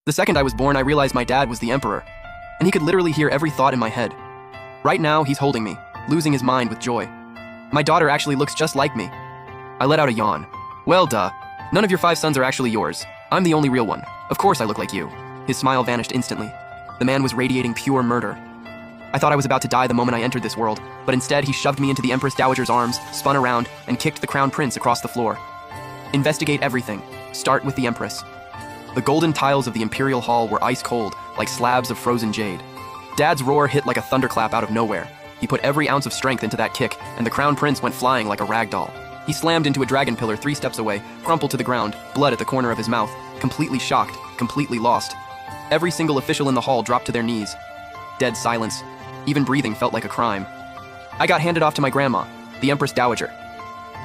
The second I was born, I realized my dad was the emperor, and he could literally hear every thought in my head. Right now, he's holding me, losing his mind with joy. My daughter actually looks just like me. I let out a yawn. Well, duh. None of your 5 sons are actually yours. I'm the only real one. Of course I look like you. His smile vanished instantly. The man was radiating pure murder. I thought I was about to die the moment I entered this world, but instead he shoved me into the Empress Dowager's arms, spun around, and kicked the Crown Prince across the floor. Investigate everything. Start with the Empress. The golden tiles of the Imperial Hall were ice cold, like slabs of frozen jade. Dad's roar hit like a thunderclap out of nowhere. He put every ounce of strength into that kick, and the Crown Prince went flying like a rag doll. He slammed into a dragon pillar 3 steps away, crumpled to the ground, blood at the corner of his mouth, completely shocked, completely lost. Every single official in the hall dropped to their knees. Dead silence. Even breathing felt like a crime. I got handed off to my grandma, the Empress Dowager.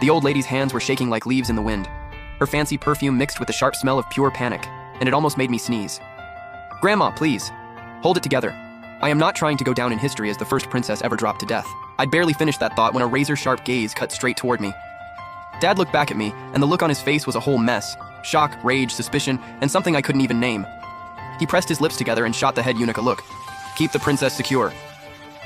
The old lady's hands were shaking like leaves in the wind. Her fancy perfume mixed with the sharp smell of pure panic, and it almost made me sneeze. Grandma, please. Hold it together. I am not trying to go down in history as the first princess ever dropped to death. I'd barely finished that thought when a razor-sharp gaze cut straight toward me. Dad looked back at me, and the look on his face was a whole mess. Shock, rage, suspicion, and something I couldn't even name. He pressed his lips together and shot the head eunuch a look. Keep the princess secure.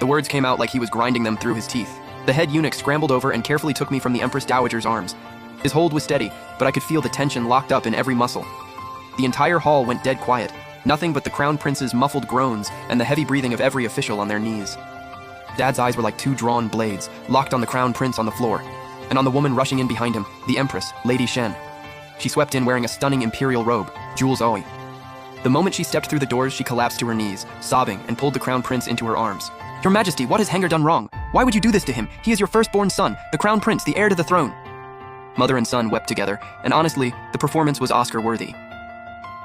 The words came out like he was grinding them through his teeth. The head eunuch scrambled over and carefully took me from the Empress Dowager's arms. His hold was steady, but I could feel the tension locked up in every muscle. The entire hall went dead quiet. Nothing but the Crown Prince's muffled groans and the heavy breathing of every official on their knees. Dad's eyes were like 2 drawn blades, locked on the Crown Prince on the floor, and on the woman rushing in behind him, the Empress, Lady Shen. She swept in wearing a stunning imperial robe, Jules Oe. The moment she stepped through the doors, she collapsed to her knees, sobbing, and pulled the Crown Prince into her arms. Your Majesty, what has Hanger done wrong? Why would you do this to him? He is your firstborn son, the Crown Prince, the heir to the throne. Mother and son wept together, and honestly, the performance was Oscar-worthy.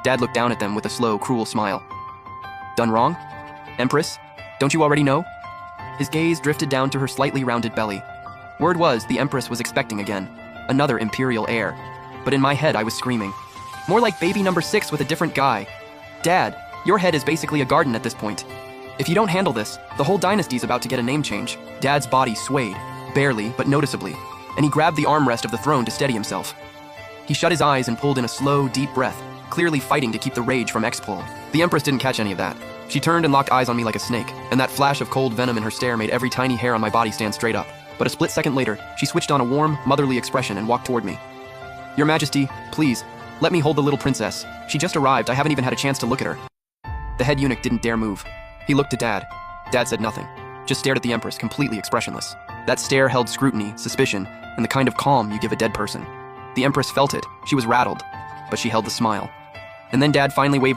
Dad looked down at them with a slow, cruel smile. Done wrong? Empress? Don't you already know? His gaze drifted down to her slightly rounded belly. Word was, the Empress was expecting again. Another imperial heir. But in my head, I was screaming. More like baby number 6 with a different guy. Dad, your head is basically a garden at this point. If you don't handle this, the whole dynasty's about to get a name change. Dad's body swayed, barely, but noticeably, and he grabbed the armrest of the throne to steady himself. He shut his eyes and pulled in a slow, deep breath, clearly fighting to keep the rage from expelling. The Empress didn't catch any of that. She turned and locked eyes on me like a snake, and that flash of cold venom in her stare made every tiny hair on my body stand straight up. But a split second later, she switched on a warm, motherly expression and walked toward me. Your Majesty, please, let me hold the little princess. She just arrived, I haven't even had a chance to look at her. The head eunuch didn't dare move. He looked at Dad. Dad said nothing, just stared at the Empress, completely expressionless. That stare held scrutiny, suspicion, and the kind of calm you give a dead person. The Empress felt it. She was rattled, but she held the smile. And then Dad finally waved